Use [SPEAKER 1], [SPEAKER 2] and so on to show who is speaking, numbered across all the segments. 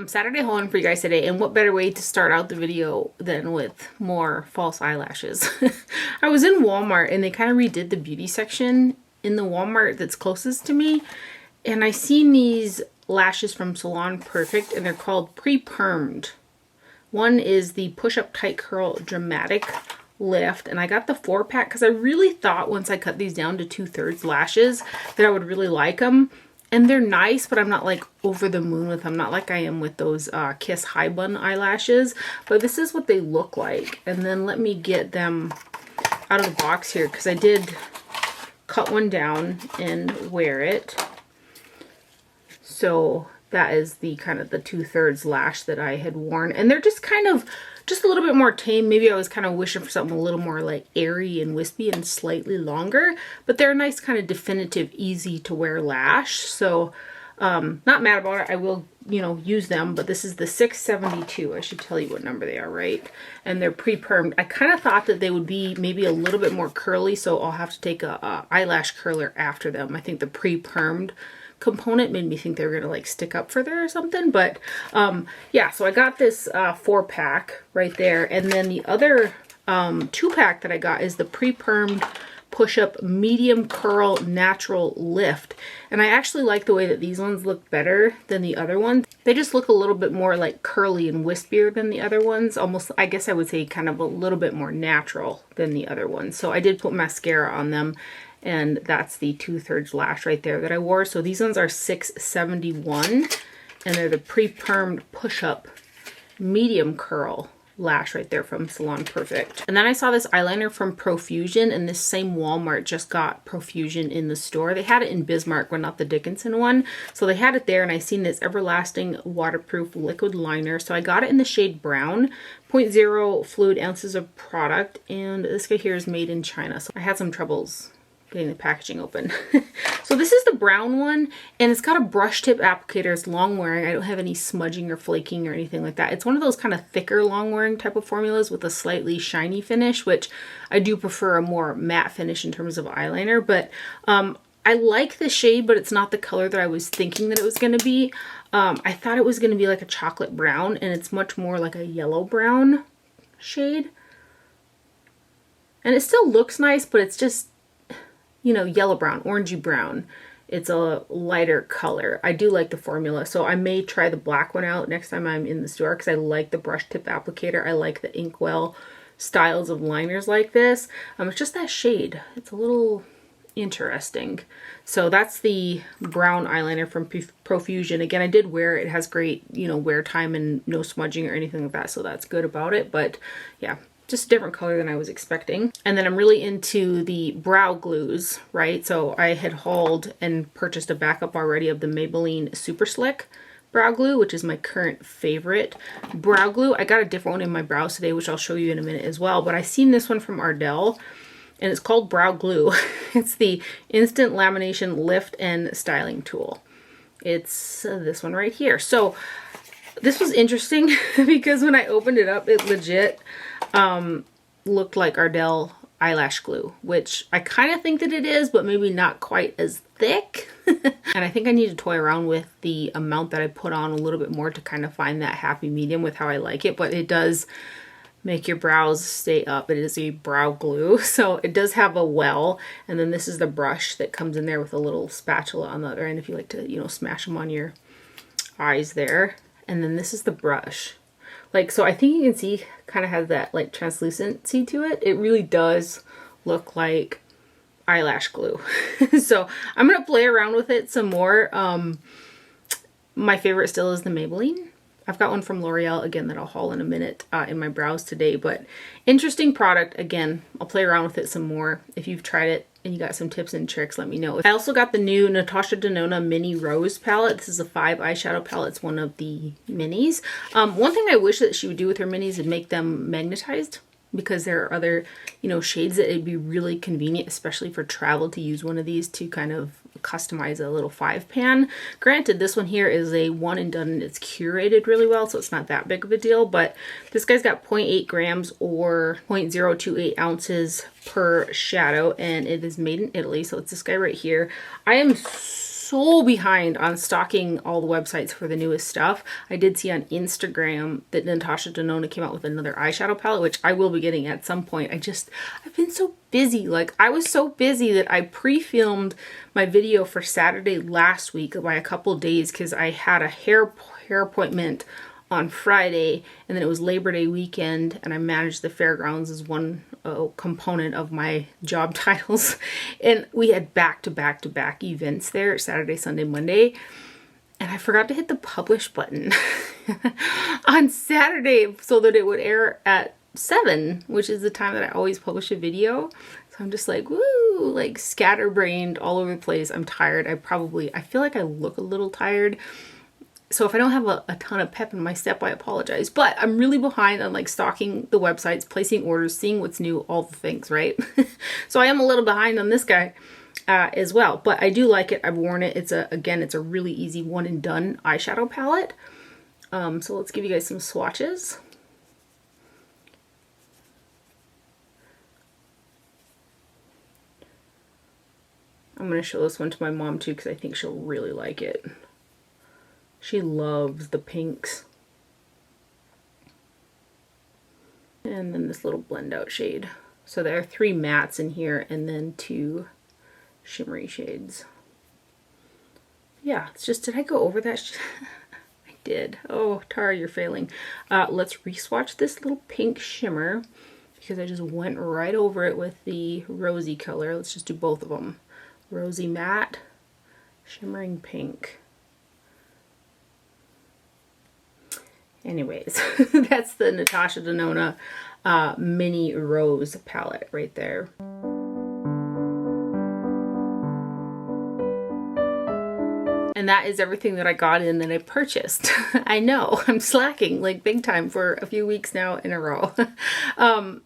[SPEAKER 1] I'm Saturday hauling for you guys today, and what better way to start out the video than with more false eyelashes. I was in Walmart and they kind of redid the beauty section in the Walmart that's closest to me, and I seen these lashes from Salon Perfect and they're called pre-permed. One is the push-up tight curl dramatic lift, and I got the 4-pack because I really thought once I cut these down to 2/3 lashes that I would really like them. And they're nice, but I'm not like over the moon with them. Not like I am with those Kiss High Bun eyelashes. But this is what they look like. And then let me get them out of the box here, because I did cut one down and wear it. So that is the kind of the 2/3 lash that I had worn. And they're just kind of, just a little bit more tame. Maybe I was kind of wishing for something a little more like airy and wispy and slightly longer. But they're a nice kind of definitive, easy to wear lash. So not mad about it. I will, you know, use them. But this is the 672. I should tell you what number they are, right? And they're pre-permed. I kind of thought that they would be maybe a little bit more curly. So I'll have to take a eyelash curler after them. I think the pre-permed component made me think they were gonna like stick up further or something, but yeah, so I got this 4-pack right there, and then the other 2-pack that I got is the pre-permed push-up medium curl natural lift, and I actually like the way that these ones look better than the other ones. They just look a little bit more like curly and wispier than the other ones, almost, I guess I would say, kind of a little bit more natural than the other ones. So I did put mascara on them, and that's the 2/3 lash right there that I wore. So these ones are 671, and they're the pre-permed push-up medium curl lash right there from Salon Perfect. And then I saw this eyeliner from Profusion, and this same Walmart just got Profusion in the store. They had it in Bismarck, but not the Dickinson one. So they had it there, and I seen this everlasting waterproof liquid liner. So I got it in the shade brown, 0.0 fluid ounces of product, and this guy here is made in China. So I had some troubles getting the packaging open. So this is the brown one, and it's got a brush tip applicator. It's long wearing. I don't have any smudging or flaking or anything like that. It's one of those kind of thicker long wearing type of formulas with a slightly shiny finish, which I do prefer a more matte finish in terms of eyeliner. But I like the shade, but it's not the color that I was thinking that it was going to be. I thought it was going to be like a chocolate brown, and it's much more like a yellow brown shade. And it still looks nice, but it's just, you know, yellow brown, orangey brown. It's a lighter color. I do like the formula, so I may try the black one out next time I'm in the store, because I like the brush tip applicator. I like the Inkwell styles of liners like this. It's just that shade. It's a little interesting. So that's the brown eyeliner from Profusion. Again, I did wear it. It has great, you know, wear time and no smudging or anything like that, so that's good about it. But yeah, just a different color than I was expecting. And then I'm really into the brow glues, right? So I had hauled and purchased a backup already of the Maybelline Super Slick brow glue, which is my current favorite brow glue. I got a different one in my brows today, which I'll show you in a minute as well, but I seen this one from Ardell, and it's called Brow Glue. It's the Instant Lamination Lift and Styling Tool. It's this one right here. So this was interesting because when I opened it up, it legit looked like Ardell eyelash glue, which I kind of think that it is, but maybe not quite as thick. And I think I need to toy around with the amount that I put on a little bit more to kind of find that happy medium with how I like it. But it does make your brows stay up. It is a brow glue, so it does have a well, and then this is the brush that comes in there with a little spatula on the other end if you like to, you know, smash them on your eyes there. And then this is the brush. Like, so I think you can see kind of has that like translucency to it. It really does look like eyelash glue. So I'm going to play around with it some more. My favorite still is the Maybelline. I've got one from L'Oreal, again, that I'll haul in a minute in my brows today. But interesting product. Again, I'll play around with it some more. If you've tried it and you got some tips and tricks, let me know. I also got the new Natasha Denona Mini Rose palette. This is a 5 eyeshadow palette. It's one of the minis. One thing I wish that she would do with her minis is make them magnetized, because there are other, you know, shades that it'd be really convenient, especially for travel, to use one of these to kind of customize a little 5 pan. Granted, this one here is a one and done, and it's curated really well, so it's not that big of a deal. But this guy's got 0.8 grams or 0.028 ounces per shadow, and it is made in Italy. So it's this guy right here. I am so behind on stocking all the websites for the newest stuff. I did see on Instagram that Natasha Denona came out with another eyeshadow palette, which I will be getting at some point. I've been so busy. Like, I was so busy that I pre-filmed my video for Saturday last week by a couple days because I had a hair appointment on Friday, and then it was Labor Day weekend, and I managed the fairgrounds as one component of my job titles, and we had back-to-back events there, Saturday, Sunday, Monday, and I forgot to hit the publish button on Saturday so that it would air at 7, which is the time that I always publish a video. So I'm just like, woo, like scatterbrained all over the place. I'm tired. I feel like I look a little tired. So if I don't have a ton of pep in my step, I apologize. But I'm really behind on like stocking the websites, placing orders, seeing what's new, all the things, right? So I am a little behind on this guy as well. But I do like it. I've worn it. It's a really easy one and done eyeshadow palette. So let's give you guys some swatches. I'm going to show this one to my mom too because I think she'll really like it. She loves the pinks. And then this little blend out shade. So there are 3 mattes in here and then 2 shimmery shades. Yeah, it's just, did I go over that? I did. Oh, Tara, you're failing. Let's re-swatch this little pink shimmer because I just went right over it with the rosy color. Let's just do both of them. Rosy matte, shimmering pink. Anyways, that's the Natasha Denona mini rose palette right there. And that is everything that I got in that I purchased. I know, I'm slacking like big time for a few weeks now in a row.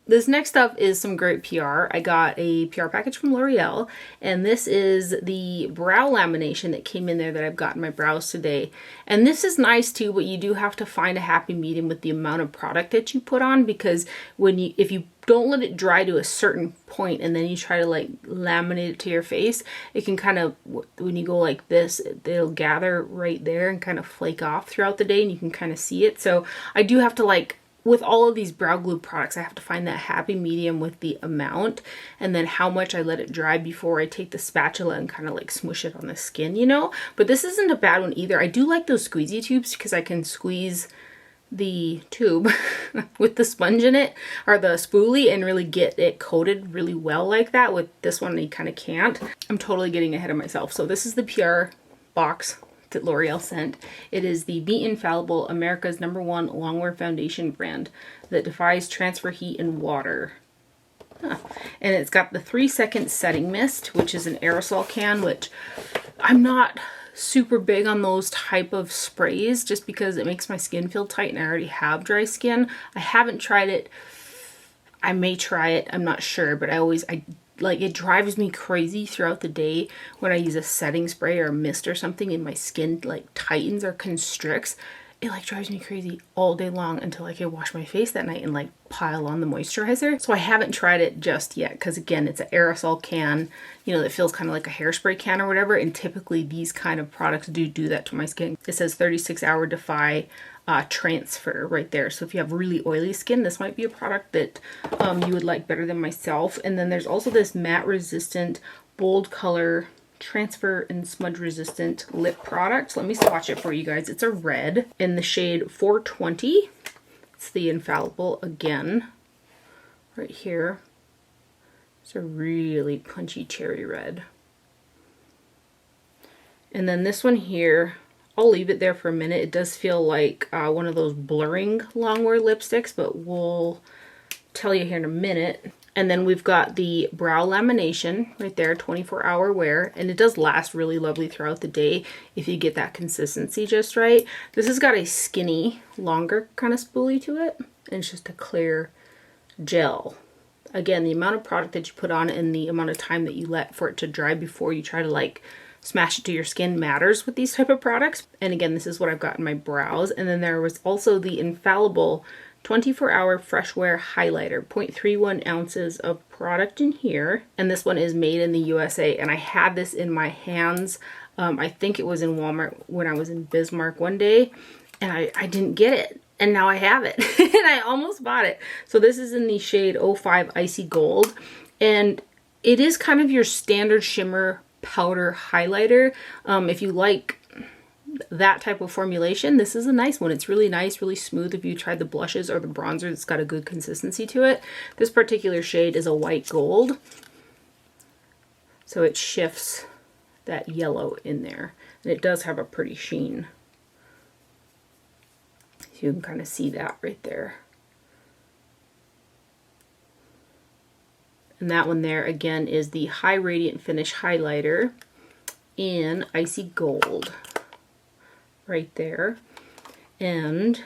[SPEAKER 1] This next stuff is some great PR. I got a PR package from L'Oreal, and this is the brow lamination that came in there that I've got in my brows today. And this is nice too, but you do have to find a happy medium with the amount of product that you put on, because if you don't let it dry to a certain point and then you try to like laminate it to your face, it can kind of, when you go like this, it'll gather right there and kind of flake off throughout the day, and you can kind of see it. So I do have to, like, with all of these brow glue products, I have to find that happy medium with the amount and then how much I let it dry before I take the spatula and kind of like smush it on the skin, you know? But this isn't a bad one either. I do like those squeezy tubes because I can squeeze the tube with the sponge in it, or the spoolie, and really get it coated really well like that. With this one, you kind of can't. I'm totally getting ahead of myself. So this is the PR box that L'Oreal sent. It is the Be Infallible, America's #1 longwear foundation brand that defies transfer heat and water. And it's got the 3-second setting mist, which is an aerosol can, which I'm not super big on those type of sprays just because it makes my skin feel tight and I already have dry skin. I haven't tried it. I may try it. I'm not sure, but it drives me crazy throughout the day when I use a setting spray or a mist or something and my skin like tightens or constricts. It like drives me crazy all day long until I can wash my face that night and like pile on the moisturizer. So I haven't tried it just yet because, again, it's an aerosol can, you know, that feels kind of like a hairspray can or whatever, and typically these kind of products do that to my skin. It says 36-hour defy transfer right there. So if you have really oily skin, this might be a product that you would like better than myself. And then there's also this matte resistant bold color transfer and smudge resistant lip product. Let me swatch it for you guys. It's a red in the shade 420. It's the Infallible again right here. It's a really punchy cherry red. And then this one here, I'll leave it there for a minute. It does feel like one of those blurring longwear lipsticks, but we'll tell you here in a minute. And then we've got the brow lamination right there, 24-hour wear, and it does last really lovely throughout the day if you get that consistency just right. This has got a skinny, longer kind of spoolie to it, and it's just a clear gel. Again, the amount of product that you put on and the amount of time that you let for it to dry before you try to like smash it to your skin matters with these type of products. And again, this is what I've got in my brows. And then there was also the Infallible 24-hour fresh wear highlighter, 0.31 ounces of product in here, and this one is made in the USA, and I had this in my hands I think it was in Walmart when I was in Bismarck one day, and I didn't get it. And now I have it. And I almost bought it. So this is in the shade 05 Icy Gold. And it is kind of your standard shimmer powder highlighter. If you like that type of formulation, this is a nice one. It's really nice, really smooth if you tried the blushes or the bronzer. It's got a good consistency to it. This particular shade is a white gold. So it shifts that yellow in there. And it does have a pretty sheen. You can kind of see that right there. And that one there again is the High Radiant Finish highlighter in Icy Gold right there. And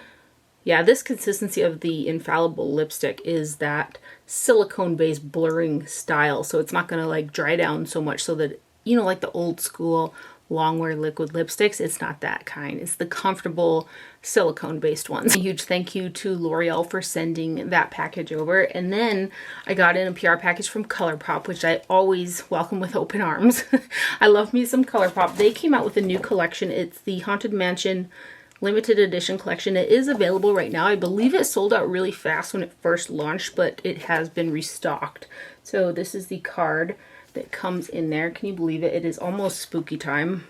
[SPEAKER 1] yeah, this consistency of the Infallible lipstick is that silicone based blurring style, so it's not going to like dry down so much, so that, you know, like the old school long wear liquid lipsticks, it's not that kind. It's the comfortable silicone based ones. A huge thank you to L'Oreal for sending that package over. And then I got in a PR package from Colourpop, which I always welcome with open arms. I love me some Colourpop. They came out with a new collection. It's the Haunted Mansion limited edition collection. It is available right now. I believe it sold out really fast when it first launched, but it has been restocked. So this is the card that comes in there. Can you believe it? It is almost spooky time.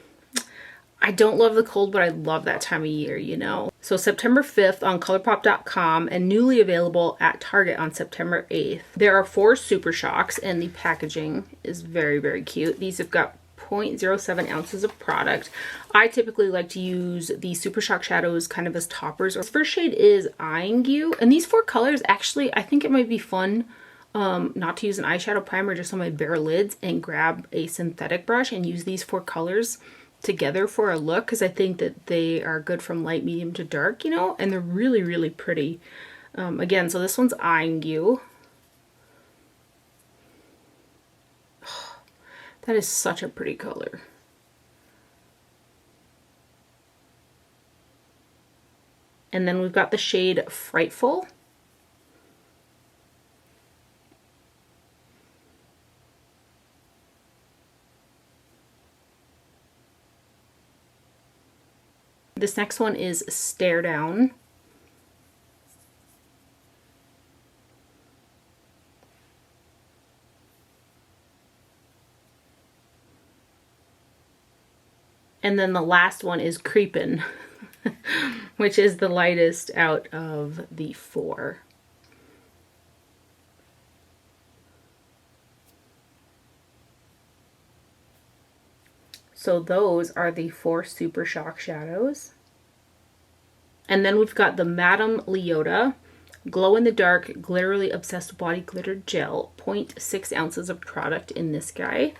[SPEAKER 1] I don't love the cold, but I love that time of year, you know. So September 5th on colourpop.com and newly available at Target on September 8th. There are 4 Super Shocks and the packaging is very, very cute. These have got 0.07 ounces of product. I typically like to use the Super Shock shadows kind of as toppers. This first shade is Eyeing You, and these 4 colors, actually, I think it might be fun not to use an eyeshadow primer just on my bare lids and grab a synthetic brush and use these 4 colors together for a look, because I think that they are good from light, medium to dark, you know, and they're really, really pretty. Again, so this one's Eyeing You. That is such a pretty color. And then we've got the shade Frightful. This next one is Stare Down. And then the last one is Creepin', which is the lightest out of the 4. So those are the 4 Super Shock shadows. And then we've got the Madame Leota Glow in the Dark Glitterly Obsessed Body Glitter Gel, 0.6 ounces of product in this guy.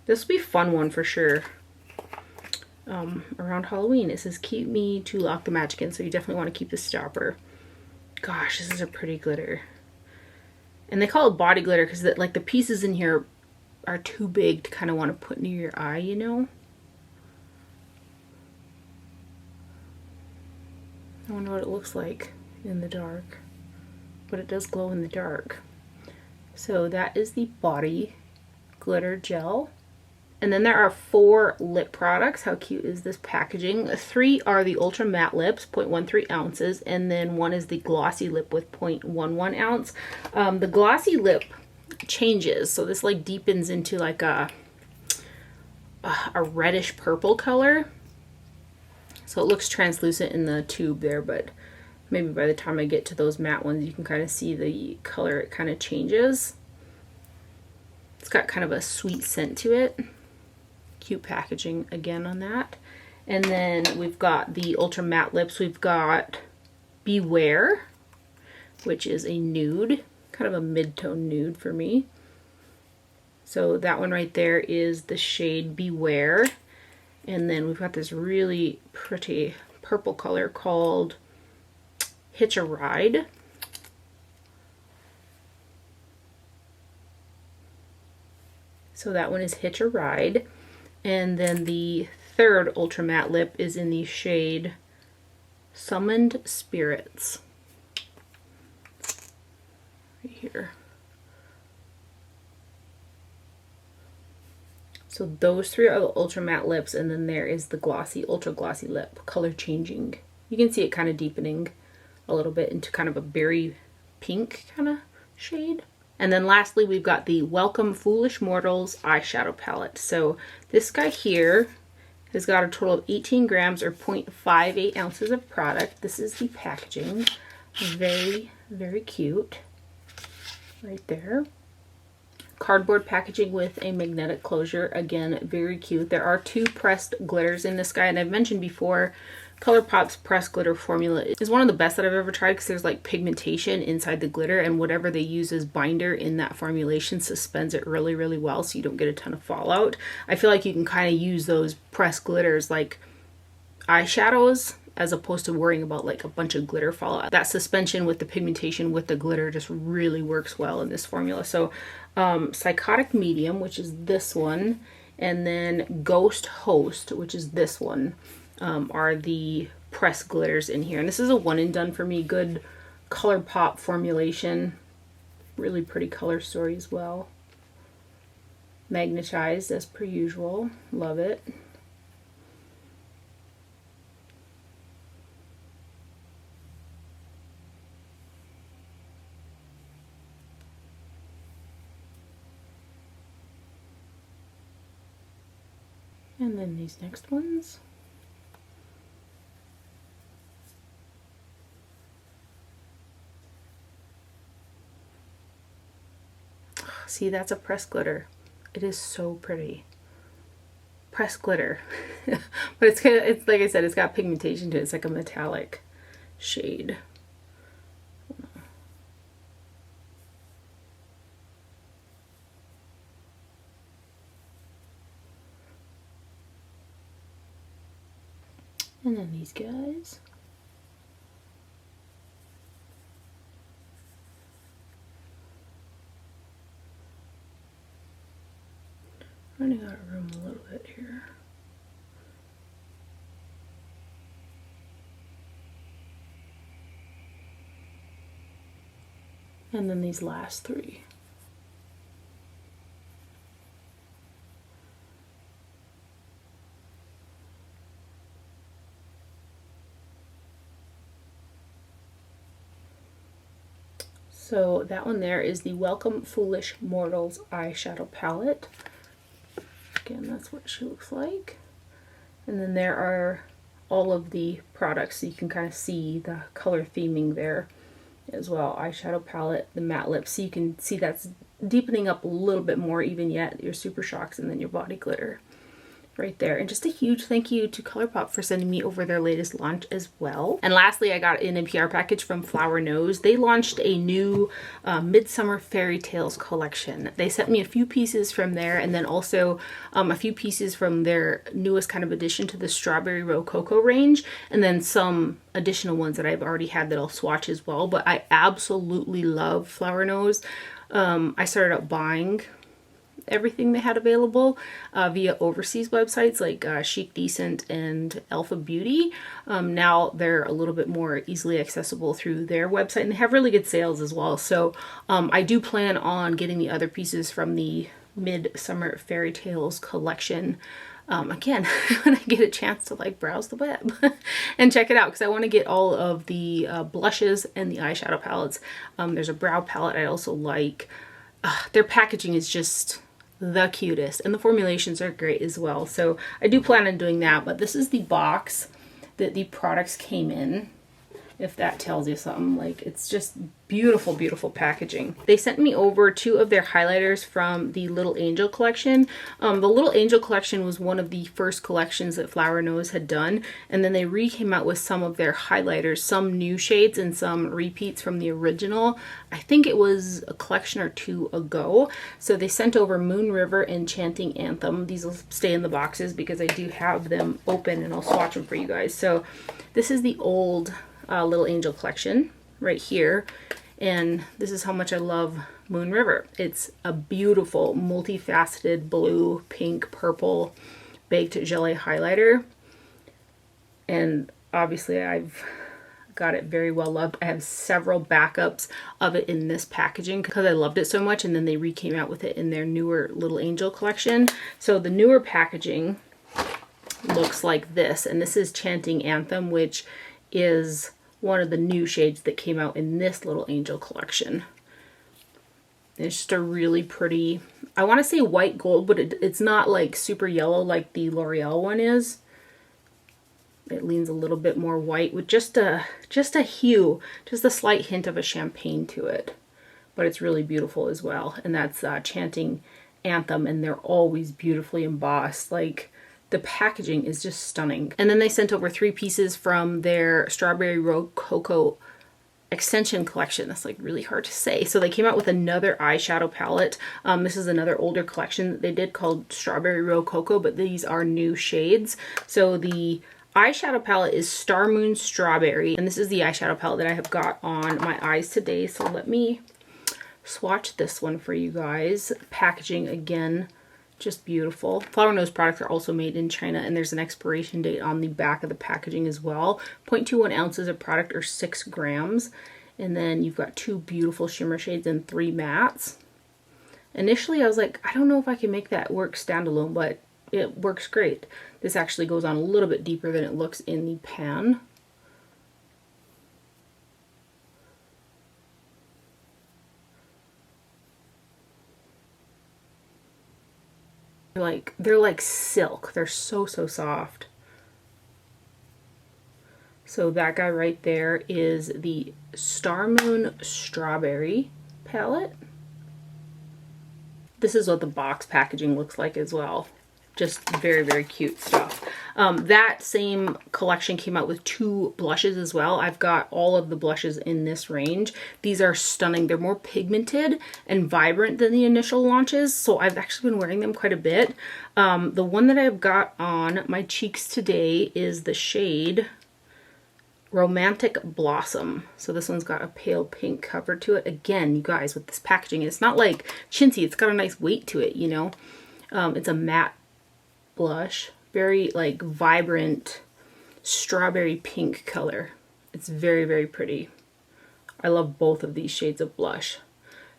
[SPEAKER 1] This will be a fun one for sure. Around Halloween, it says keep me to lock the magic in, so you definitely want to keep the stopper. Gosh, this is a pretty glitter. And they call it body glitter because like the pieces in here are too big to kind of want to put near your eye, you know. I wonder what it looks like in the dark, but it does glow in the dark. So that is the body glitter gel. And then there are 4 lip products. How cute is this packaging? 3 are the Ultra Matte Lips, 0.13 ounces, and then 1 is the Glossy Lip with 0.11 ounce. The Glossy Lip changes, so this like deepens into like a reddish purple color. So it looks translucent in the tube there, but maybe by the time I get to those matte ones, you can kind of see the color, it kind of changes. It's got kind of a sweet scent to it. Cute packaging again on that. And then we've got the Ultra Matte Lips. We've got Beware, which is a nude, kind of a mid-tone nude for me. So that one right there is the shade Beware. And then we've got this really pretty purple color called Hitch a Ride. So that one is Hitch a Ride. And then the third Ultra Matte Lip is in the shade Summoned Spirits. Right here. So those three are the ultra matte lips, and then there is the glossy, ultra glossy lip, color changing. You can see it kind of deepening a little bit into kind of a berry pink kind of shade. And then lastly, we've got the Welcome Foolish Mortals eyeshadow palette. So this guy here has got a total of 18 grams or 0.58 ounces of product. This is the packaging. Very, very cute. Right there. Cardboard packaging with a magnetic closure. Again, very cute. There are 2 pressed glitters in this guy, and I've mentioned before, Colourpop's pressed glitter formula is one of the best that I've ever tried because there's like pigmentation inside the glitter, and whatever they use as binder in that formulation suspends it really, really well, so you don't get a ton of fallout. I feel like you can kind of use those pressed glitters like eyeshadows, as opposed to worrying about like a bunch of glitter fallout. That suspension with the pigmentation with the glitter just really works well in this formula. So Psychotic Medium, which is this one, and then Ghost Host, which is this one, are the pressed glitters in here. And this is a one and done for me. Good Colourpop formulation. Really pretty color story as well. Magnetized as per usual. Love it. And then these next ones. See, that's a pressed glitter. It is so pretty. Pressed glitter. But it's like I said, it's got pigmentation to it. It's like a metallic shade. And then these guys. Running out of room a little bit here. And then these last 3. So that one there is the Welcome Foolish Mortals eyeshadow palette. Again, that's what she looks like. And then there are all of the products, so you can kind of see the color theming there as well. Eyeshadow palette, the matte lips, so you can see that's deepening up a little bit more even yet. Your Super Shocks and then your body glitter right there. And just a huge thank you to Colourpop for sending me over their latest launch as well. And lastly, I got an NPR package from Flower Nose. They launched a new Midsummer Fairy Tales collection. They sent me a few pieces from there, and then also a few pieces from their newest kind of addition to the Strawberry Rococo range, and then some additional ones that I've already had that I'll swatch as well. But I absolutely love Flower Nose. I started out buying everything they had available via overseas websites like Chic Decent and Alpha Beauty. Now they're a little bit more easily accessible through their website, and they have really good sales as well. So I do plan on getting the other pieces from the Midsummer Fairy Tales collection again when I get a chance to like browse the web and check it out, because I want to get all of the blushes and the eyeshadow palettes. There's a brow palette I also like. Their packaging is just the cutest, and the formulations are great as well. So I do plan on doing that, but this is the box that the products came in, if that tells you something. Like, it's just beautiful, beautiful packaging. They sent me over 2 of their highlighters from the Little Angel collection. The Little Angel collection was one of the first collections that Flower Nose had done, and then they came out with some of their highlighters, some new shades and some repeats from the original. I think it was a collection or 2 ago. So they sent over Moon River Enchanting Anthem. These will stay in the boxes because I do have them open, and I'll swatch them for you guys. So this is the old Little Angel collection right here. And this is how much I love Moon River. It's a beautiful, multifaceted blue, pink, purple baked gelée highlighter. And obviously I've got it very well loved. I have several backups of it in this packaging because I loved it so much, and then they came out with it in their newer Little Angel collection. So the newer packaging looks like this, and this is Chanting Anthem, which is one of the new shades that came out in this Little Angel collection. It's just a really pretty, I want to say white gold, but it's not like super yellow like the L'Oreal one is. It leans a little bit more white with just a hue, just a slight hint of a champagne to it. But it's really beautiful as well. And that's Chanting Anthem, and they're always beautifully embossed. Like, the packaging is just stunning. And then they sent over 3 pieces from their Strawberry Rococo extension collection. That's like really hard to say. So they came out with another eyeshadow palette. This is another older collection that they did called Strawberry Rococo, but these are new shades. So the eyeshadow palette is Star Moon Strawberry, and this is the eyeshadow palette that I have got on my eyes today. So let me swatch this one for you guys. Packaging again, just beautiful. Flower Nose products are also made in China, and there's an expiration date on the back of the packaging as well. 0.21 ounces of product, or 6 grams. And then you've got 2 beautiful shimmer shades and 3 mattes. Initially I was like, I don't know if I can make that work standalone, but it works great. This actually goes on a little bit deeper than it looks in the pan. They're like silk. They're so soft. So that guy right there is the Star Moon Strawberry palette. This is what the box packaging looks like as well. Just very cute stuff. That same collection came out with 2 blushes as well. I've got all of the blushes in this range. These are stunning. They're more pigmented and vibrant than the initial launches, so I've actually been wearing them quite a bit. The one that I've got on my cheeks today is the shade Romantic Blossom. So this one's got a pale pink cover to it. Again, you guys, with this packaging, it's not like chintzy. It's got a nice weight to it, you know. It's a matte blush, very like vibrant strawberry pink color. It's very pretty. I love both of these shades of blush.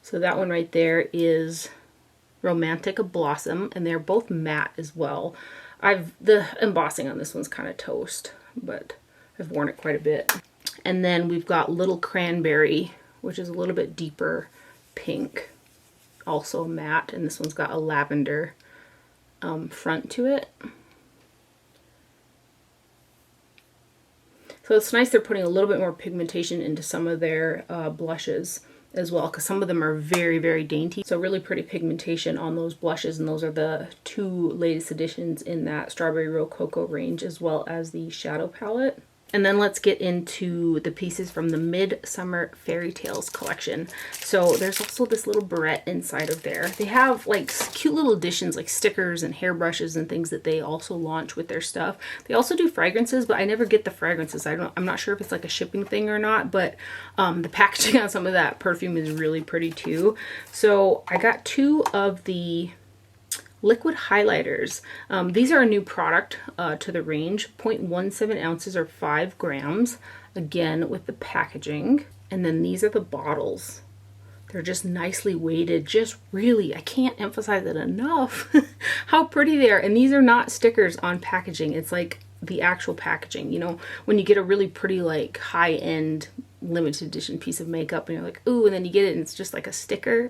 [SPEAKER 1] So that one right there is Romantic Blossom, and they're both matte as well. The embossing on this one's kind of toast, but I've worn it quite a bit. And then we've got Little Cranberry, which is a little bit deeper pink, also matte, and this one's got a lavender front to it. So it's nice they're putting a little bit more pigmentation into some of their blushes as well, because some of them are very dainty. So really pretty pigmentation on those blushes, and those are the 2 latest additions in that Strawberry Rococo range, as well as the shadow palette. And then let's get into the pieces from the Midsummer Fairy Tales collection. So there's also this little barrette inside of there. They have like cute little additions like stickers and hairbrushes and things that they also launch with their stuff. They also do fragrances, but I never get the fragrances. I'm not sure if it's like a shipping thing or not, but the packaging on some of that perfume is really pretty too. So I got 2 of the liquid highlighters. These are a new product to the range, 0.17 ounces or 5 grams, again with the packaging. And then these are the bottles. They're just nicely weighted, just really, I can't emphasize it enough how pretty they are. And these are not stickers on packaging, it's like the actual packaging. You know, when you get a really pretty like high-end limited edition piece of makeup and you're like, ooh, and then you get it and it's just like a sticker.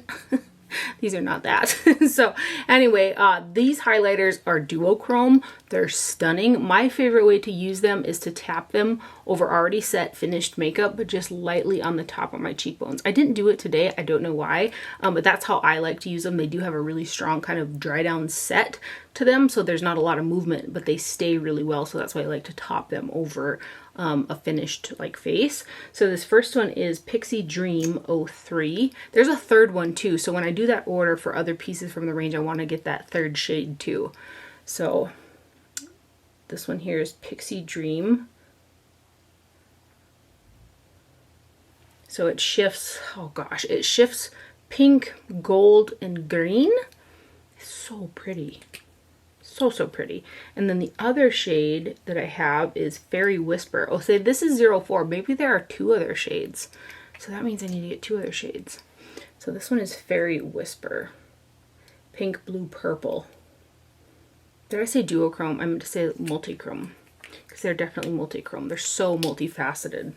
[SPEAKER 1] These are not that. So anyway, these highlighters are duochrome. They're stunning. My favorite way to use them is to tap them over already set finished makeup, but just lightly on the top of my cheekbones. I didn't do it today. I don't know why, but that's how I like to use them. They do have a really strong kind of dry down set to them, so there's not a lot of movement, but they stay really well. So that's why I like to top them over a finished like face. So this first one is Pixie Dream 03. There's a third one too, so when I do that order for other pieces from the range, I want to get that third shade too. So this one here is Pixie Dream. So it shifts, oh gosh, it shifts pink, gold, and green. It's so pretty. so, so pretty. And then the other shade that I have is Fairy Whisper. Oh, say this is 04. Maybe there are 2 other shades. So that means I need to get 2 other shades. So this one is Fairy Whisper. Pink, blue, purple. Did I say duochrome? I meant to say multichrome. Because they're definitely multichrome. They're so multifaceted.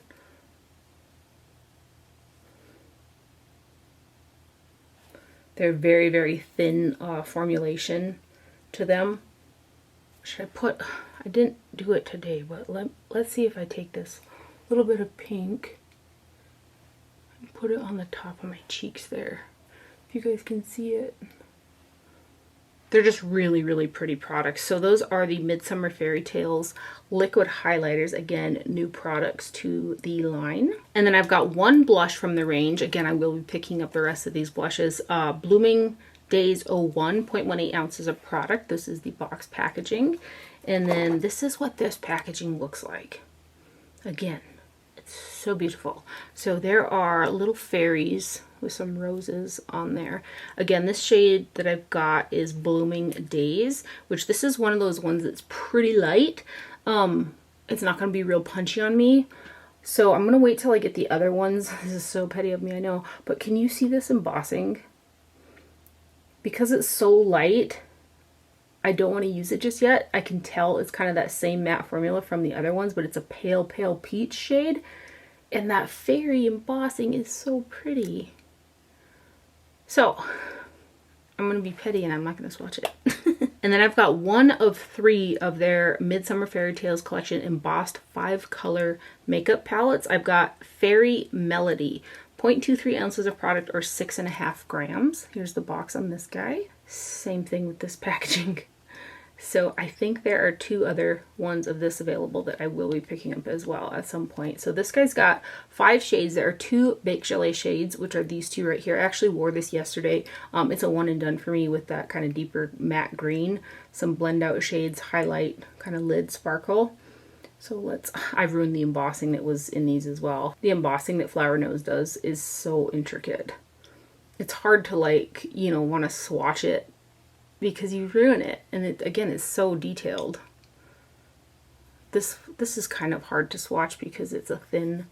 [SPEAKER 1] They're very, very thin formulation to them. Should I put, I didn't do it today, but let's see if I take this little bit of pink and put it on the top of my cheeks there. If you guys can see it. They're just really, really pretty products. So those are the Midsummer Fairy Tales liquid highlighters. Again, new products to the line. And then I've got one blush from the range. Again, I will be picking up the rest of these blushes. Blooming Days 01, 0.18 ounces of product. This is the box packaging. And then this is what this packaging looks like. Again, it's so beautiful. So there are little fairies with some roses on there. Again, this shade that I've got is Blooming Days, which this is one of those ones that's pretty light. It's not going to be real punchy on me. So I'm going to wait till I get the other ones. This is so petty of me, I know. But can you see this embossing? Because it's so light, I don't want to use it just yet. I can tell it's kind of that same matte formula from the other ones, but it's a pale, pale peach shade. And that fairy embossing is so pretty. So, I'm going to be petty and I'm not going to swatch it. And then I've got one of 3 of their Midsummer Fairy Tales collection embossed 5-color makeup palettes. I've got Fairy Melody, 0.23 ounces of product or 6.5 grams. Here's the box on this guy. Same thing with this packaging. So I think there are 2 other ones of this available that I will be picking up as well at some point. So this guy's got 5 shades. There are 2 Baked Gelée shades, which are these 2 right here. I actually wore this yesterday. It's a one and done for me with that kind of deeper matte green. Some blend out shades, highlight, kind of lid sparkle. So I've ruined the embossing that was in these as well. The embossing that Flower Nose does is so intricate. It's hard to want to swatch it because you ruin it, and it again is so detailed. This is kind of hard to swatch because it's a thin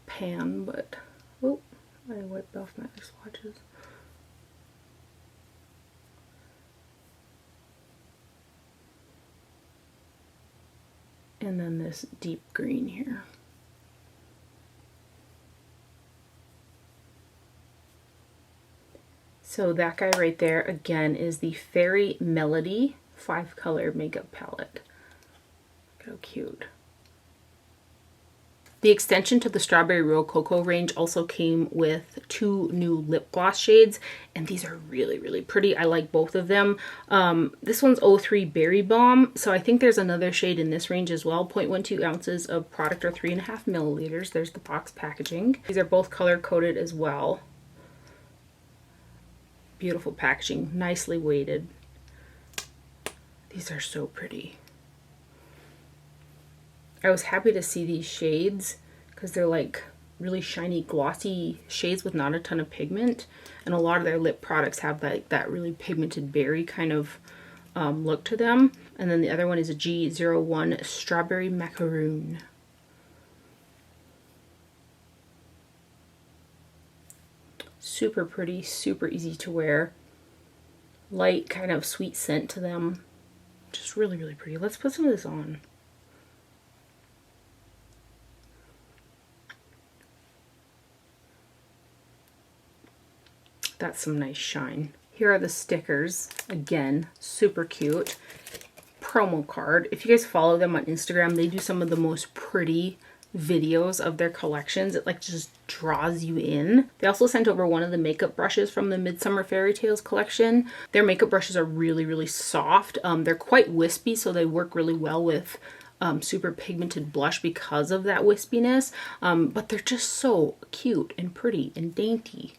[SPEAKER 1] pan, but oh, I wiped off my other swatches. And then this deep green here. So that guy right there, again, is the Fairy Melody 5-color makeup palette. Look how cute. The extension to the Strawberry Rococo range also came with 2 new lip gloss shades, and these are really, really pretty. I like both of them. This one's 03 Berry Bomb, so I think there's another shade in this range as well. 0.12 ounces of product or 3.5 milliliters. There's the box packaging. These are both color coded as well. Beautiful packaging, nicely weighted. These are so pretty. I was happy to see these shades because they're like really shiny, glossy shades with not a ton of pigment. And a lot of their lip products have that really pigmented berry kind of look to them. And then the other one is a G01 Strawberry Macaroon. Super pretty, super easy to wear. Light kind of sweet scent to them. Just really, really pretty. Let's put some of this on. That's some nice shine. Here are the stickers. Again, super cute. Promo card. If you guys follow them on Instagram, they do some of the most pretty videos of their collections. It like just draws you in. They also sent over one of the makeup brushes from the Midsummer Fairy Tales collection. Their makeup brushes are really, really soft. They're quite wispy, so they work really well with super pigmented blush because of that wispiness. But they're just so cute and pretty and dainty.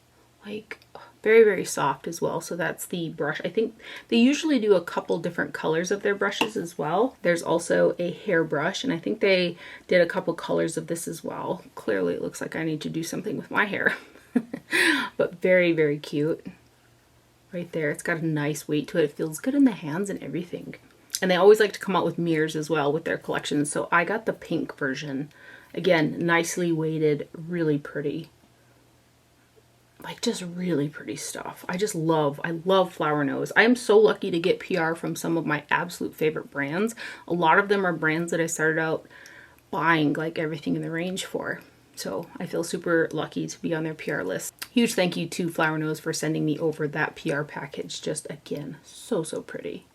[SPEAKER 1] Like, very, very soft as well. So that's the brush. I think they usually do a couple different colors of their brushes as well. There's also a hairbrush, and I think they did a couple colors of this as well. Clearly it looks like I need to do something with my hair. But very, very cute. right there. It's got a nice weight to it. It feels good in the hands and everything. And they always like to come out with mirrors as well with their collections. So I got the pink version. Again, nicely weighted, really pretty. Like just really pretty stuff. I love Flower Nose. I am so lucky to get PR from some of my absolute favorite brands. A lot of them are brands that I started out buying like everything in the range for. So I feel super lucky to be on their PR list. Huge thank you to Flower Nose for sending me over that PR package. Just again, so pretty.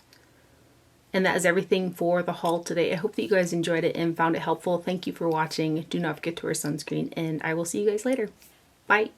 [SPEAKER 1] And that is everything for the haul today. I hope that you guys enjoyed it and found it helpful. Thank you for watching. Do not forget to wear sunscreen, and I will see you guys later. Bye.